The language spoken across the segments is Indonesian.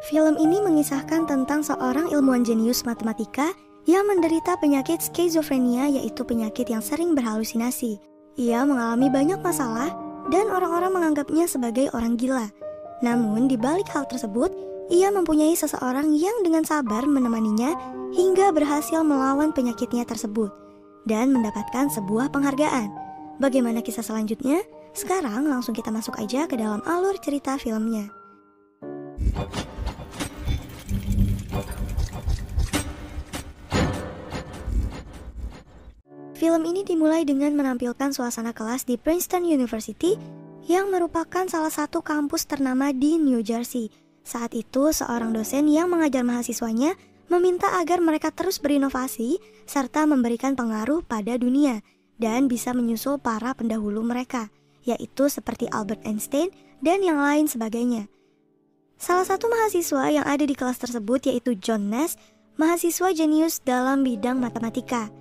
Film ini mengisahkan tentang seorang ilmuwan jenius matematika yang menderita penyakit skizofrenia, yaitu penyakit yang sering berhalusinasi. Ia mengalami banyak masalah dan orang-orang menganggapnya sebagai orang gila. Namun di balik hal tersebut, ia mempunyai seseorang yang dengan sabar menemaninya hingga berhasil melawan penyakitnya tersebut dan mendapatkan sebuah penghargaan. Bagaimana kisah selanjutnya? Sekarang langsung kita masuk aja ke dalam alur cerita filmnya. Film ini dimulai dengan menampilkan suasana kelas di Princeton University yang merupakan salah satu kampus ternama di New Jersey. Saat itu, seorang dosen yang mengajar mahasiswanya meminta agar mereka terus berinovasi serta memberikan pengaruh pada dunia dan bisa menyusul para pendahulu mereka, yaitu seperti Albert Einstein dan yang lain sebagainya. Salah satu mahasiswa yang ada di kelas tersebut yaitu John Nash, mahasiswa jenius dalam bidang matematika.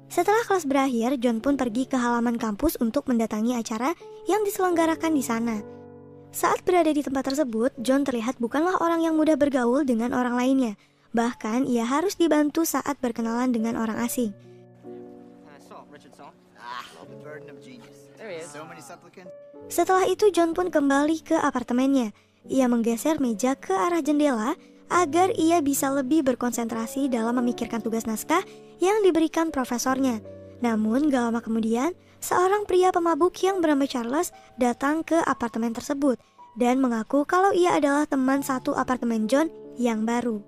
Setelah kelas berakhir, John pun pergi ke halaman kampus untuk mendatangi acara yang diselenggarakan di sana. Saat berada di tempat tersebut, John terlihat bukanlah orang yang mudah bergaul dengan orang lainnya. Bahkan ia harus dibantu saat berkenalan dengan orang asing. Setelah itu John pun kembali ke apartemennya. Ia menggeser meja ke arah jendela agar ia bisa lebih berkonsentrasi dalam memikirkan tugas naskah yang diberikan profesornya. Namun gak lama kemudian, seorang pria pemabuk yang bernama Charles datang ke apartemen tersebut dan mengaku kalau ia adalah teman satu apartemen John yang baru.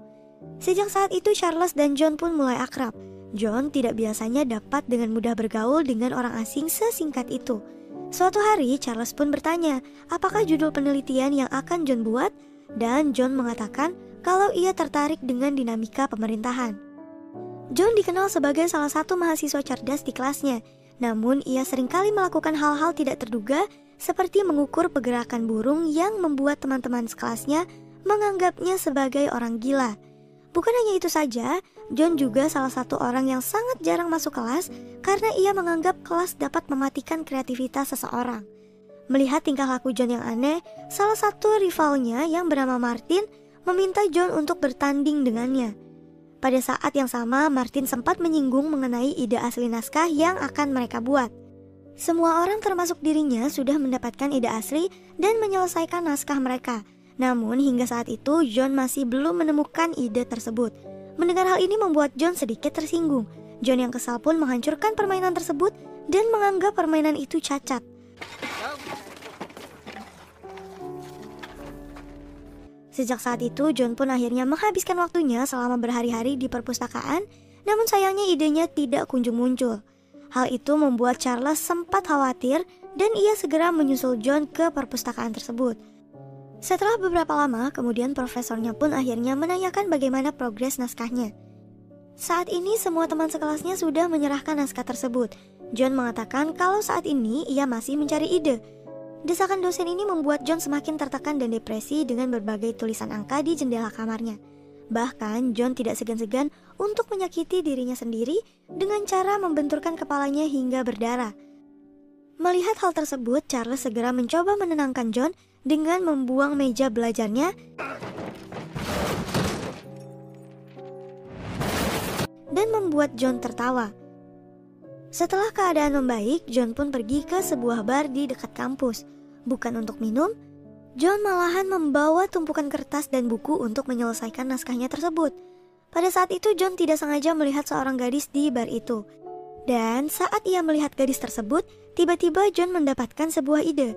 Sejak saat itu Charles dan John pun mulai akrab. John tidak biasanya dapat dengan mudah bergaul dengan orang asing sesingkat itu. Suatu hari Charles pun bertanya apakah judul penelitian yang akan John buat, dan John mengatakan kalau ia tertarik dengan dinamika pemerintahan. John dikenal sebagai salah satu mahasiswa cerdas di kelasnya, namun ia seringkali melakukan hal-hal tidak terduga seperti mengukur pergerakan burung yang membuat teman-teman sekelasnya menganggapnya sebagai orang gila. Bukan hanya itu saja, John juga salah satu orang yang sangat jarang masuk kelas karena ia menganggap kelas dapat mematikan kreativitas seseorang. Melihat tingkah laku John yang aneh, salah satu rivalnya yang bernama Martin meminta John untuk bertanding dengannya. Pada saat yang sama, Martin sempat menyinggung mengenai ide asli naskah yang akan mereka buat. Semua orang termasuk dirinya sudah mendapatkan ide asli dan menyelesaikan naskah mereka. Namun hingga saat itu John masih belum menemukan ide tersebut. Mendengar hal ini membuat John sedikit tersinggung. John yang kesal pun menghancurkan permainan tersebut dan menganggap permainan itu cacat. Sejak saat itu, John pun akhirnya menghabiskan waktunya selama berhari-hari di perpustakaan, namun sayangnya idenya tidak kunjung muncul. Hal itu membuat Charles sempat khawatir dan ia segera menyusul John ke perpustakaan tersebut. Setelah beberapa lama, kemudian profesornya pun akhirnya menanyakan bagaimana progres naskahnya. Saat ini semua teman sekelasnya sudah menyerahkan naskah tersebut. John mengatakan kalau saat ini ia masih mencari ide. Desakan dosen ini membuat John semakin tertekan dan depresi dengan berbagai tulisan angka di jendela kamarnya. Bahkan John tidak segan-segan untuk menyakiti dirinya sendiri dengan cara membenturkan kepalanya hingga berdarah. Melihat hal tersebut, Charles segera mencoba menenangkan John dengan membuang meja belajarnya dan membuat John tertawa. Setelah keadaan membaik, John pun pergi ke sebuah bar di dekat kampus. Bukan untuk minum, John malahan membawa tumpukan kertas dan buku untuk menyelesaikan naskahnya tersebut. Pada saat itu John tidak sengaja melihat seorang gadis di bar itu. Dan saat ia melihat gadis tersebut, tiba-tiba John mendapatkan sebuah ide.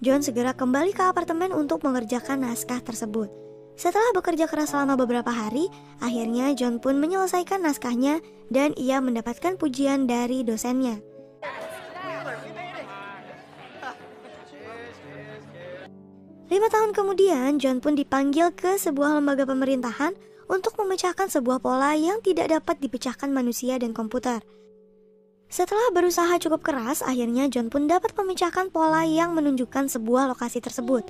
John segera kembali ke apartemen untuk mengerjakan naskah tersebut. Setelah bekerja keras selama beberapa hari, akhirnya John pun menyelesaikan naskahnya dan ia mendapatkan pujian dari dosennya. 5 tahun kemudian, John pun dipanggil ke sebuah lembaga pemerintahan untuk memecahkan sebuah pola yang tidak dapat dipecahkan manusia dan komputer. Setelah berusaha cukup keras, akhirnya John pun dapat memecahkan pola yang menunjukkan sebuah lokasi tersebut.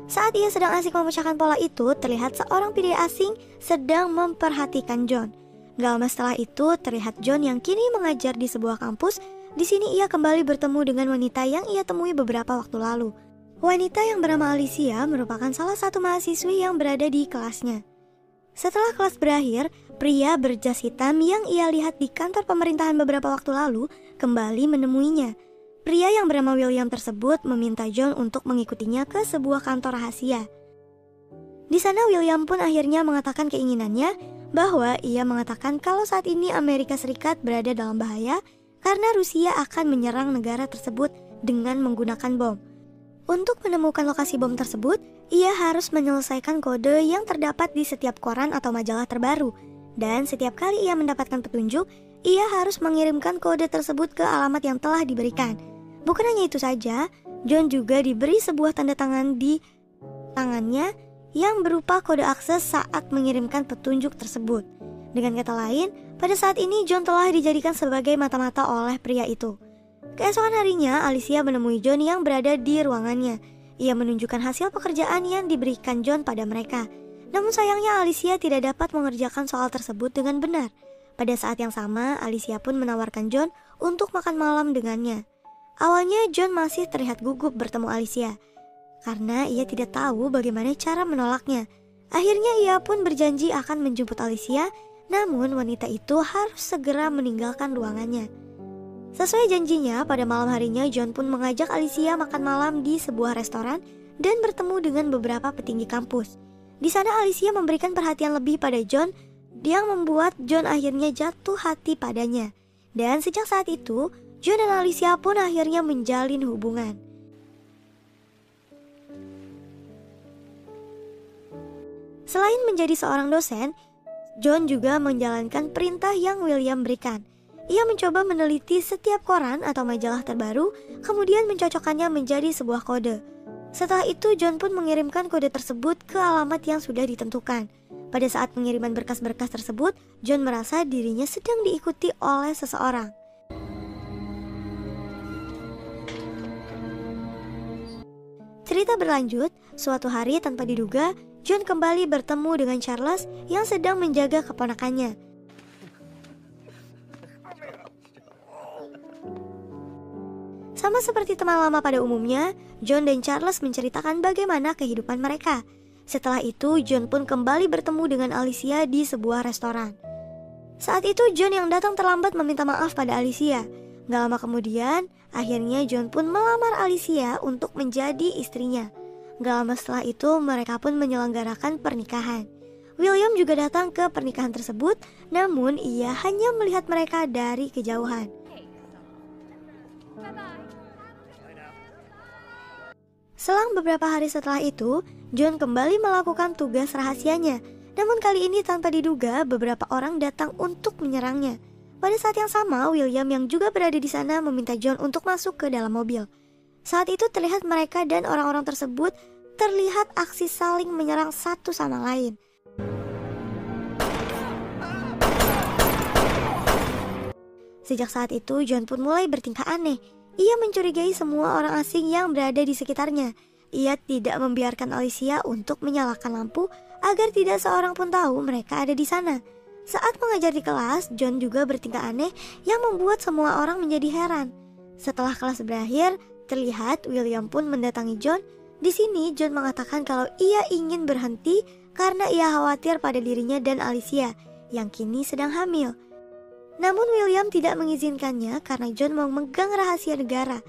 Saat ia sedang asik memecahkan pola itu, terlihat seorang pria asing sedang memperhatikan John. Gak lama setelah itu, terlihat John yang kini mengajar di sebuah kampus Di sini ia kembali bertemu dengan wanita yang ia temui beberapa waktu lalu. Wanita yang bernama Alicia merupakan salah satu mahasiswi yang berada di kelasnya. Setelah kelas berakhir, pria berjas hitam yang ia lihat di kantor pemerintahan beberapa waktu lalu kembali menemuinya. Pria yang bernama William tersebut meminta John untuk mengikutinya ke sebuah kantor rahasia. Di sana William pun akhirnya mengatakan keinginannya bahwa ia mengatakan kalau saat ini Amerika Serikat berada dalam bahaya karena Rusia akan menyerang negara tersebut dengan menggunakan bom. Untuk menemukan lokasi bom tersebut, ia harus menyelesaikan kode yang terdapat di setiap koran atau majalah terbaru. Dan setiap kali ia mendapatkan petunjuk, ia harus mengirimkan kode tersebut ke alamat yang telah diberikan. Bukan hanya itu saja, John juga diberi sebuah tanda tangan di tangannya yang berupa kode akses saat mengirimkan petunjuk tersebut. Dengan kata lain, pada saat ini John telah dijadikan sebagai mata-mata oleh pria itu. Keesokan harinya, Alicia menemui John yang berada di ruangannya. Ia menunjukkan hasil pekerjaan yang diberikan John pada mereka. Namun sayangnya Alicia tidak dapat mengerjakan soal tersebut dengan benar. Pada saat yang sama, Alicia pun menawarkan John untuk makan malam dengannya. Awalnya John masih terlihat gugup bertemu Alicia, karena ia tidak tahu bagaimana cara menolaknya. Akhirnya ia pun berjanji akan menjemput Alicia, namun wanita itu harus segera meninggalkan ruangannya. Sesuai janjinya, pada malam harinya John pun mengajak Alicia makan malam di sebuah restoran dan bertemu dengan beberapa petinggi kampus. Di sana Alicia memberikan perhatian lebih pada John yang membuat John akhirnya jatuh hati padanya. Dan sejak saat itu, John dan Alicia pun akhirnya menjalin hubungan. Selain menjadi seorang dosen, John juga menjalankan perintah yang William berikan. Ia mencoba meneliti setiap koran atau majalah terbaru, kemudian mencocokkannya menjadi sebuah kode. Setelah itu, John pun mengirimkan kode tersebut ke alamat yang sudah ditentukan. Pada saat pengiriman berkas-berkas tersebut, John merasa dirinya sedang diikuti oleh seseorang. Cerita berlanjut, suatu hari tanpa diduga, John kembali bertemu dengan Charles yang sedang menjaga keponakannya. Sama seperti teman lama pada umumnya, John dan Charles menceritakan bagaimana kehidupan mereka. Setelah itu, John pun kembali bertemu dengan Alicia di sebuah restoran. Saat itu, John yang datang terlambat meminta maaf pada Alicia. Gak lama kemudian, akhirnya John pun melamar Alicia untuk menjadi istrinya. Gak lama setelah itu, mereka pun menyelenggarakan pernikahan. William juga datang ke pernikahan tersebut, namun ia hanya melihat mereka dari kejauhan. Selang beberapa hari setelah itu, John kembali melakukan tugas rahasianya. Namun kali ini tanpa diduga, beberapa orang datang untuk menyerangnya. Pada saat yang sama, William yang juga berada di sana meminta John untuk masuk ke dalam mobil. Saat itu terlihat mereka dan orang-orang tersebut terlihat aksi saling menyerang satu sama lain. Sejak saat itu, John pun mulai bertingkah aneh. Ia mencurigai semua orang asing yang berada di sekitarnya. Ia tidak membiarkan Alicia untuk menyalakan lampu agar tidak seorang pun tahu mereka ada di sana. Saat mengajar di kelas, John juga bertingkah aneh yang membuat semua orang menjadi heran. Setelah kelas berakhir, terlihat William pun mendatangi John. Di sini John mengatakan kalau ia ingin berhenti karena ia khawatir pada dirinya dan Alicia yang kini sedang hamil. Namun William tidak mengizinkannya karena John memegang rahasia negara.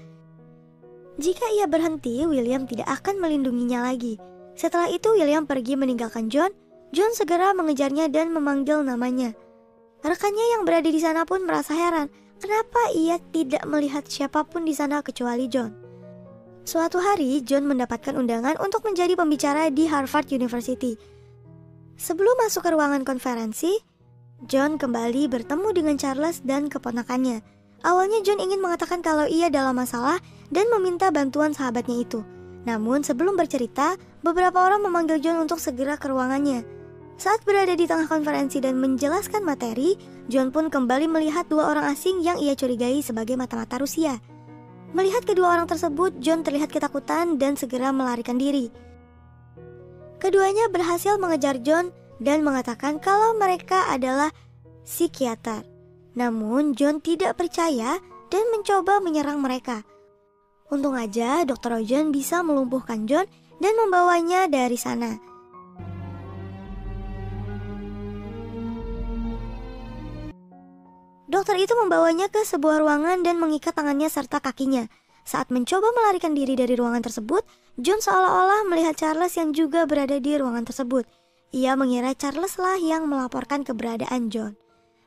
Jika ia berhenti, William tidak akan melindunginya lagi. Setelah itu William pergi meninggalkan John. John segera mengejarnya dan memanggil namanya. Rekannya yang berada di sana pun merasa heran, kenapa ia tidak melihat siapapun di sana kecuali John. Suatu hari, John mendapatkan undangan untuk menjadi pembicara di Harvard University. Sebelum masuk ke ruangan konferensi, John kembali bertemu dengan Charles dan keponakannya. Awalnya John ingin mengatakan kalau ia dalam masalah dan meminta bantuan sahabatnya itu. Namun sebelum bercerita, beberapa orang memanggil John untuk segera ke ruangannya. Saat berada di tengah konferensi dan menjelaskan materi, John pun kembali melihat dua orang asing yang ia curigai sebagai mata-mata Rusia. Melihat kedua orang tersebut, John terlihat ketakutan dan segera melarikan diri. Keduanya berhasil mengejar John dan mengatakan kalau mereka adalah psikiater. Namun John tidak percaya dan mencoba menyerang mereka. Untung aja Dr. Ojen bisa melumpuhkan John dan membawanya dari sana. Dokter itu membawanya ke sebuah ruangan dan mengikat tangannya serta kakinya. Saat mencoba melarikan diri dari ruangan tersebut, John seolah-olah melihat Charles yang juga berada di ruangan tersebut. Ia mengira Charles lah yang melaporkan keberadaan John.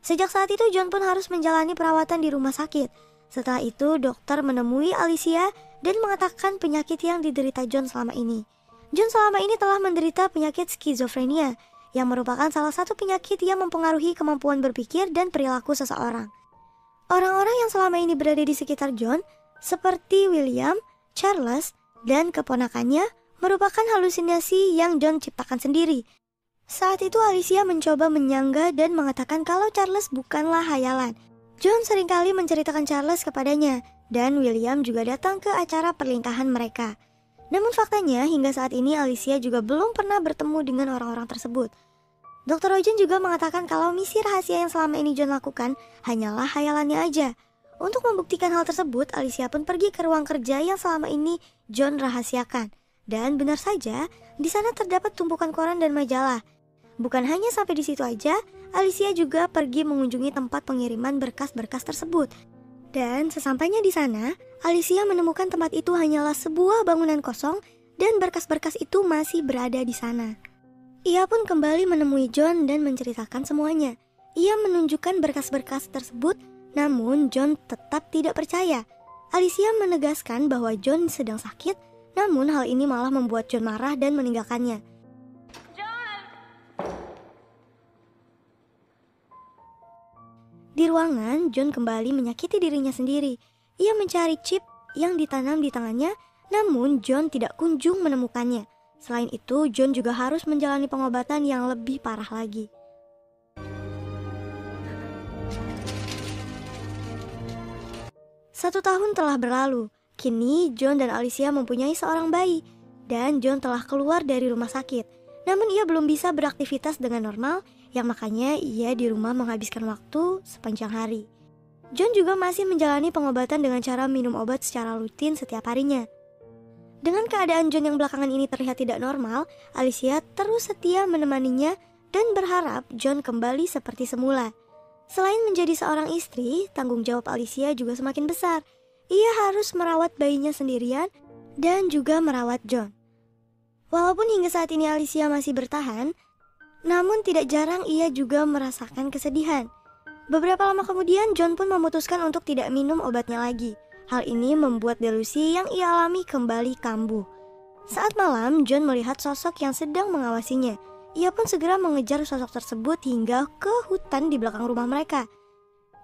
Sejak saat itu John pun harus menjalani perawatan di rumah sakit. Setelah itu dokter menemui Alicia dan mengatakan penyakit yang diderita John selama ini. John selama ini telah menderita penyakit skizofrenia, yang merupakan salah satu penyakit yang mempengaruhi kemampuan berpikir dan perilaku seseorang. Orang-orang yang selama ini berada di sekitar John, seperti William, Charles, dan keponakannya, merupakan halusinasi yang John ciptakan sendiri. Saat itu Alicia mencoba menyanggah dan mengatakan kalau Charles bukanlah hayalan. John seringkali menceritakan Charles kepadanya, dan William juga datang ke acara pernikahan mereka. Namun faktanya hingga saat ini Alicia juga belum pernah bertemu dengan orang-orang tersebut. Dr. Ojen juga mengatakan kalau misi rahasia yang selama ini John lakukan hanyalah hayalannya aja. Untuk membuktikan hal tersebut, Alicia pun pergi ke ruang kerja yang selama ini John rahasiakan. Dan benar saja, di sana terdapat tumpukan koran dan majalah. Bukan hanya sampai di situ aja, Alicia juga pergi mengunjungi tempat pengiriman berkas-berkas tersebut. Dan sesampainya di sana, Alicia menemukan tempat itu hanyalah sebuah bangunan kosong dan berkas-berkas itu masih berada di sana. Ia pun kembali menemui John dan menceritakan semuanya. Ia menunjukkan berkas-berkas tersebut, namun John tetap tidak percaya. Alicia menegaskan bahwa John sedang sakit, namun hal ini malah membuat John marah dan meninggalkannya. Di ruangan, John kembali menyakiti dirinya sendiri. Ia mencari chip yang ditanam di tangannya, namun John tidak kunjung menemukannya. Selain itu, John juga harus menjalani pengobatan yang lebih parah lagi. Satu tahun telah berlalu. Kini, John dan Alicia mempunyai seorang bayi, dan John telah keluar dari rumah sakit. Namun ia belum bisa beraktivitas dengan normal, yang makanya ia di rumah menghabiskan waktu sepanjang hari. John juga masih menjalani pengobatan dengan cara minum obat secara rutin setiap harinya. Dengan keadaan John yang belakangan ini terlihat tidak normal, Alicia terus setia menemaninya dan berharap John kembali seperti semula. Selain menjadi seorang istri, tanggung jawab Alicia juga semakin besar. Ia harus merawat bayinya sendirian dan juga merawat John. Walaupun hingga saat ini Alicia masih bertahan, namun tidak jarang ia juga merasakan kesedihan. Beberapa lama kemudian John pun memutuskan untuk tidak minum obatnya lagi. Hal ini membuat delusi yang ia alami kembali kambuh. Saat malam, John melihat sosok yang sedang mengawasinya. Ia pun segera mengejar sosok tersebut hingga ke hutan di belakang rumah mereka.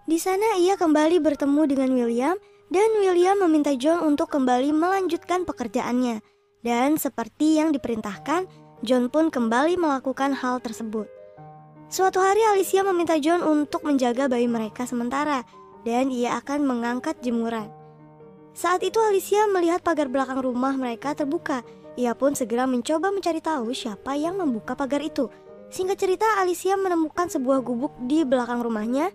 Di sana ia kembali bertemu dengan William, dan William meminta John untuk kembali melanjutkan pekerjaannya. Dan seperti yang diperintahkan, John pun kembali melakukan hal tersebut. Suatu hari Alicia meminta John untuk menjaga bayi mereka sementara, dan ia akan mengangkat jemuran. Saat itu Alicia melihat pagar belakang rumah mereka terbuka. Ia pun segera mencoba mencari tahu siapa yang membuka pagar itu. Singkat cerita, Alicia menemukan sebuah gubuk di belakang rumahnya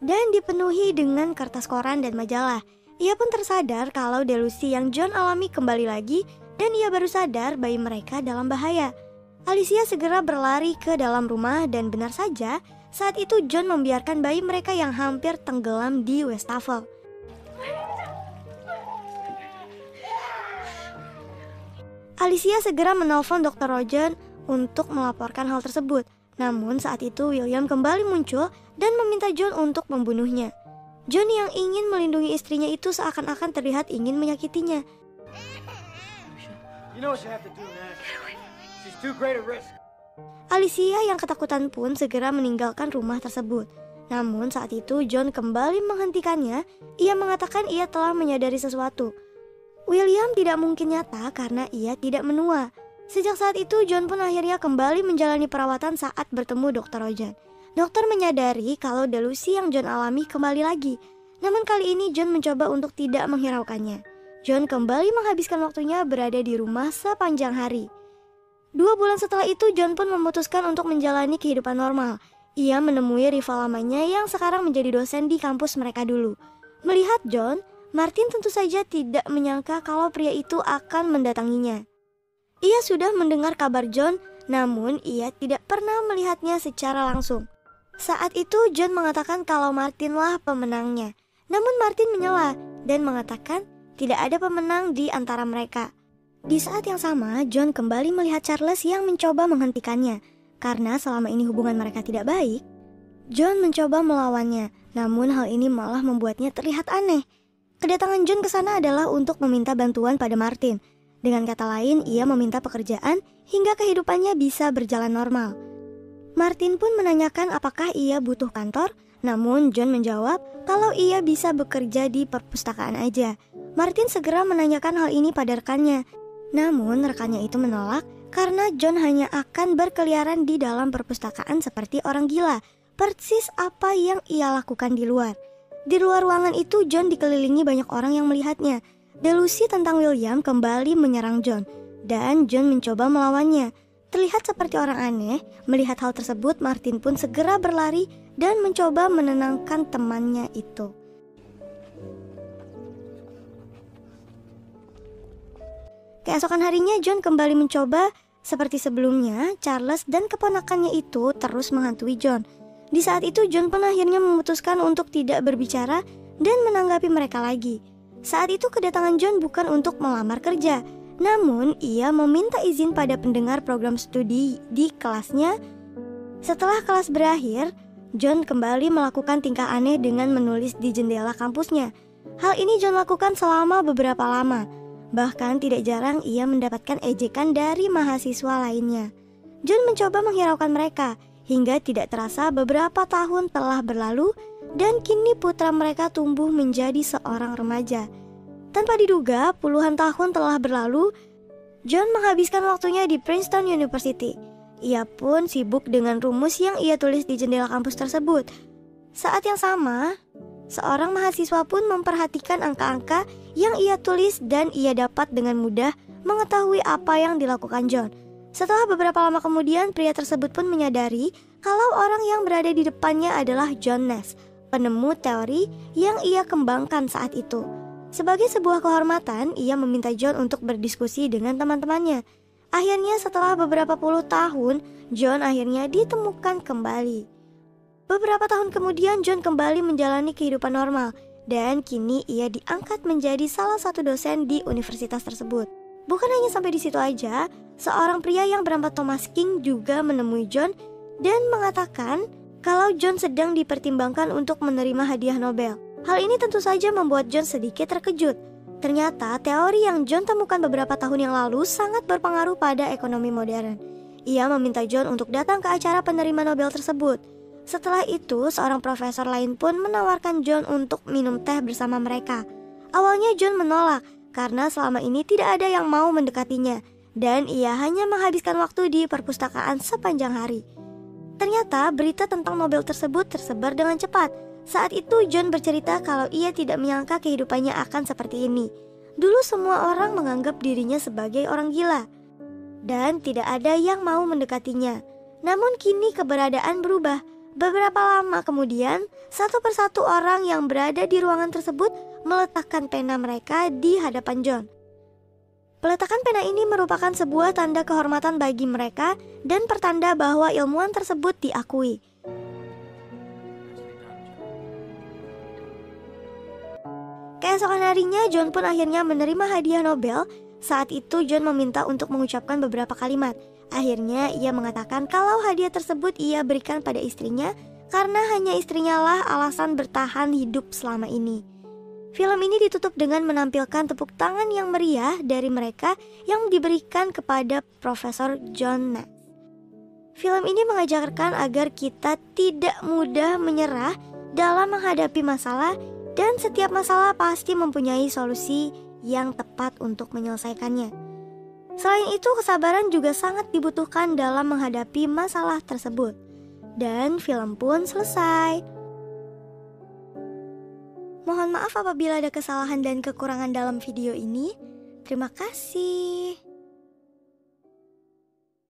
dan dipenuhi dengan kertas koran dan majalah. Ia pun tersadar kalau delusi yang John alami kembali lagi, dan ia baru sadar bayi mereka dalam bahaya. Alicia segera berlari ke dalam rumah, dan benar saja saat itu John membiarkan bayi mereka yang hampir tenggelam di wastafel. Alicia segera menelpon Dr. Ojen untuk melaporkan hal tersebut. Namun saat itu William kembali muncul dan meminta John untuk membunuhnya. John yang ingin melindungi istrinya itu seakan-akan terlihat ingin menyakitinya. Alicia yang ketakutan pun segera meninggalkan rumah tersebut. Namun saat itu John kembali menghentikannya. Ia mengatakan ia telah menyadari sesuatu. William tidak mungkin nyata karena ia tidak menua. Sejak saat itu John pun akhirnya kembali menjalani perawatan saat bertemu Dr. Ojen. Dokter menyadari kalau delusi yang John alami kembali lagi. Namun kali ini John mencoba untuk tidak menghiraukannya. John kembali menghabiskan waktunya berada di rumah sepanjang hari. 2 bulan setelah itu John pun memutuskan untuk menjalani kehidupan normal. Ia menemui rival lamanya yang sekarang menjadi dosen di kampus mereka dulu. Melihat John, Martin tentu saja tidak menyangka kalau pria itu akan mendatanginya. Ia sudah mendengar kabar John, namun ia tidak pernah melihatnya secara langsung. Saat itu John mengatakan kalau Martinlah pemenangnya. Namun Martin menyela dan mengatakan tidak ada pemenang di antara mereka. Di saat yang sama, John kembali melihat Charles yang mencoba menghentikannya. Karena selama ini hubungan mereka tidak baik, John mencoba melawannya. Namun hal ini malah membuatnya terlihat aneh. Kedatangan John ke sana adalah untuk meminta bantuan pada Martin. Dengan kata lain, ia meminta pekerjaan hingga kehidupannya bisa berjalan normal. Martin pun menanyakan apakah ia butuh kantor, namun John menjawab kalau ia bisa bekerja di perpustakaan aja. Martin segera menanyakan hal ini pada rekannya. Namun rekannya itu menolak karena John hanya akan berkeliaran di dalam perpustakaan seperti orang gila. Persis apa yang ia lakukan di luar. Di luar ruangan itu John dikelilingi banyak orang yang melihatnya. Delusi tentang William kembali menyerang John dan John mencoba melawannya. Terlihat seperti orang aneh. Melihat hal tersebut, Martin pun segera berlari dan mencoba menenangkan temannya itu. Keesokan harinya John kembali mencoba. Seperti sebelumnya, Charles dan keponakannya itu terus menghantui John. Di saat itu John pun akhirnya memutuskan untuk tidak berbicara dan menanggapi mereka lagi. Saat itu kedatangan John bukan untuk melamar kerja, namun ia meminta izin pada pendengar program studi di kelasnya. Setelah kelas berakhir, John kembali melakukan tingkah aneh dengan menulis di jendela kampusnya. Hal ini John lakukan selama beberapa lama. Bahkan tidak jarang ia mendapatkan ejekan dari mahasiswa lainnya. John mencoba menghiraukan mereka. Hingga tidak terasa beberapa tahun telah berlalu dan kini putra mereka tumbuh menjadi seorang remaja. Tanpa diduga, puluhan tahun telah berlalu, John menghabiskan waktunya di Princeton University. Ia pun sibuk dengan rumus yang ia tulis di jendela kampus tersebut. Saat yang sama, seorang mahasiswa pun memperhatikan angka-angka yang ia tulis dan ia dapat dengan mudah mengetahui apa yang dilakukan John. Setelah beberapa lama kemudian, pria tersebut pun menyadari kalau orang yang berada di depannya adalah John Nash, penemu teori yang ia kembangkan saat itu. Sebagai sebuah kehormatan, ia meminta John untuk berdiskusi dengan teman-temannya. Akhirnya setelah beberapa puluh tahun, John akhirnya ditemukan kembali. Beberapa tahun kemudian, John kembali menjalani kehidupan normal, dan kini ia diangkat menjadi salah satu dosen di universitas tersebut. Bukan hanya sampai di situ aja, seorang pria yang bernama Thomas King juga menemui John dan mengatakan kalau John sedang dipertimbangkan untuk menerima hadiah Nobel. Hal ini tentu saja membuat John sedikit terkejut. Ternyata teori yang John temukan beberapa tahun yang lalu sangat berpengaruh pada ekonomi modern. Ia meminta John untuk datang ke acara penerima Nobel tersebut. Setelah itu, seorang profesor lain pun menawarkan John untuk minum teh bersama mereka. Awalnya John menolak karena selama ini tidak ada yang mau mendekatinya dan ia hanya menghabiskan waktu di perpustakaan sepanjang hari. Ternyata berita tentang Nobel tersebut tersebar dengan cepat. Saat itu John bercerita kalau ia tidak menyangka kehidupannya akan seperti ini. Dulu semua orang menganggap dirinya sebagai orang gila dan tidak ada yang mau mendekatinya. Namun kini keberadaan berubah. Beberapa lama kemudian, satu persatu orang yang berada di ruangan tersebut meletakkan pena mereka di hadapan John. Peletakan pena ini merupakan sebuah tanda kehormatan bagi mereka dan pertanda bahwa ilmuwan tersebut diakui. Keesokan harinya, John pun akhirnya menerima hadiah Nobel. Saat itu John meminta untuk mengucapkan beberapa kalimat. Akhirnya ia mengatakan kalau hadiah tersebut ia berikan pada istrinya karena hanya istrinya lah alasan bertahan hidup selama ini. Film ini ditutup dengan menampilkan tepuk tangan yang meriah dari mereka yang diberikan kepada Profesor John Nash. Film ini mengajarkan agar kita tidak mudah menyerah dalam menghadapi masalah dan setiap masalah pasti mempunyai solusi yang tepat untuk menyelesaikannya. Selain itu, kesabaran juga sangat dibutuhkan dalam menghadapi masalah tersebut. Dan film pun selesai. Mohon maaf apabila ada kesalahan dan kekurangan dalam video ini. Terima kasih.